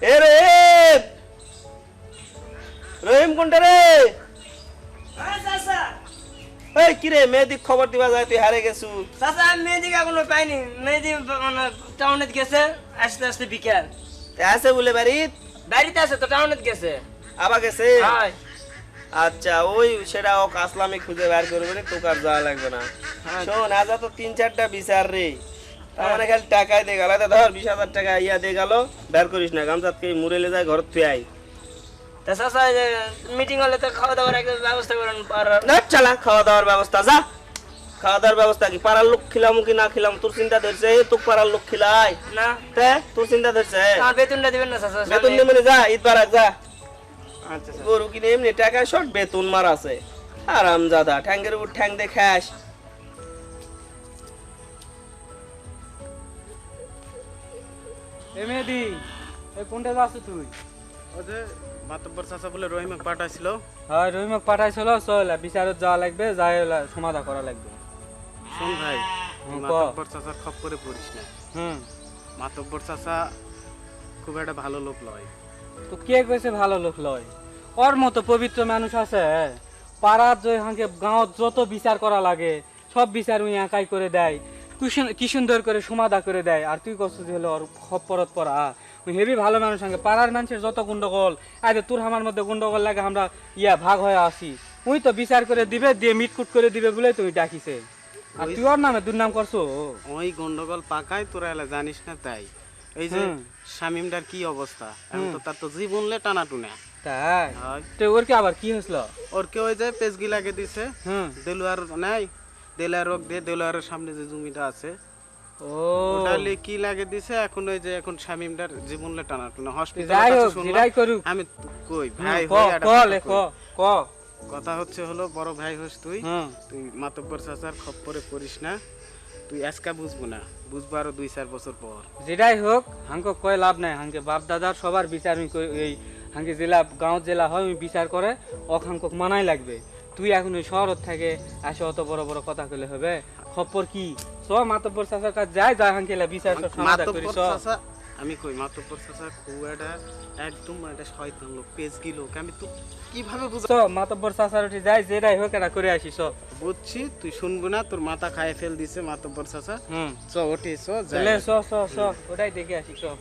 এ রহিম রহিম কোনটা রে? এই কি রে মেহেদি খবর দিবা যায় তুই হারে গেছু? চাচা আমি মেহেদি এখনো পাইনি। মেহেদি মানে টাউনে গেছে, আস্তে আস্তে বিকেল। আছে বলে বাড়িত? বাড়িতে আছে তো, টাউনে গেছে। আবার গেছে? হাই আচ্ছা ওই সেটা ও আসলামই খুঁজে বের করবে রে, তোকে আর যাওয়া লাগবে না। শোন আজ তো 3-4টা বিচার রে, তার মানে খালি টাকাই দিয়ে গেল। ধর 20,000 টাকা ইয়া দিয়ে গেল, বের করিস না গামছাতকে মুড়েলে যায় ঘর থুয়ে আই। তা চাচা মিটিং হলে তো খাওয়া দাওয়ার একটা ব্যবস্থা করেন। না চালা খাওয়া দাওয়ার ব্যবস্থা, যা খাওয়া দাওয়ার ব্যবস্থা কি পাড়ার লোক খিলামু কি না খিলাম তোর চিন্তা ধরছে? তোর পাড়ার লোক খিলাই না তে তোর চিন্তা ধরছে? আমার বেতনটা দিবেন না চাচা? বেতন নেই মানে যা ঈদ বারাক যা। আচ্ছা স্যার। গরু কিনে এমনি টাকা শর্ট বেতন মার আছে আরাম জাদা, ঠ্যাঙ্গের উপর ঠ্যাং দে খাস। এ মেহেদি, এই কোনটা যাচ্ছ তুই? ওই যে মাতব্বর চাচা বলে রহিমে পাঠাইছিল। হয় রহিমক পাঠাইছিল, চল বিচারত যাওয়া লাগবে, যাই সমাধা করা লাগবে। শোন ভাই, হুম, ক। মাতব্বর চাচার খপ্পরে পড়িস না। হুম, মাতব্বর চাচা খুব একটা ভালো লোক লয়। তো কে কইছে ভালো লোক লয়? ওর মতো পবিত্র মানুষ আছে? পাড়ার যে হাঁকে গাঁৱত যত বিচার করা লাগে সব বিচার উনি একাই করে দেয়, কি সুন্দর করে সমাধা করে দেয়। আর তুই কষ্ট হলো ওর খপ্পরত পড়া। ওই হেভি ভালো মানুষ সঙ্গে পাড়ার মানুষের যত গন্ডগোল আরে তোর আমার মধ্যে গন্ডগোল লাগে, আমরা ভাগ হয়ে আসি। উই তো বিচার করে দিবে, দিয়ে মিটকুট করে দিবে বলে তুই ডাকিছে। আর তুই ওর নামে দুর্নাম করছো। ওই গন্ডগোল পাকায় তোরা এলা জানিস না তাই। এই যে শামিমদার কি অবস্থা, এখন তো তার তো জীবনলে টানাটুনা। তাই হয়। তো ওর কি আবার কি হয়েছিল? ওর কে ওই যে পেজগি লাগে দিছে। দেলুয়ার নাই, দেলুয়ার রোগ দিয়ে দেলুয়ারের সামনে যে জমিটা আছে ও ওটালে কি লাগে দিছে। এখন ওই যে এখন শামিমদার জীবনলে টানাটুনা যাই হসপিটালে হোক, যেটাই করুক। আমি কই ভাই ক হই, একটা ক কথা ক কই। ক কথা হচ্ছে হলো বড় ভাই হোস তুই। হুম। তুই মাতব্বর চাচার খপ্পরে পড়িস না। তুই আজকা বুঝবো না, বুঝবো আরো 2-4 বছর পর। যেটাই হোক হাঙ্কে কয় লাভ নাই। হাঙ্কে বাপ দাদার সবার বিচার এই হাঙ্কে জেলা গাঁও জেলা হয় ওই বিচার করে অখাঙ্কক মানাই লাগবে। তুই এখন ওই শহরত থেকে আসে অত বড় বড় কথা কইলে হবে? খপ্পর কি সব মাতব্বর চাচার কাছে যাই যায় হাঙ্কে বিচার সব সমাধান করি মাতব্বর সব। চাচা, আমি কই মাতব্বর চাচা খুব একটা একদম একটা শয়তান লোক, পেজগি লোক। আমি তো কিভাবে বুঝা সব মাতব্বর চাচার উঠে যাই, যেটাই হোক এটা করে আসি সব। বুঝছি তুই শুনবো না, তোর মাথা খায় ফেল দিছে মাতব্বর চাচা। হুম, চ ওঠে চ যাই। চলে স স স ওটাই দেখে আসি সব।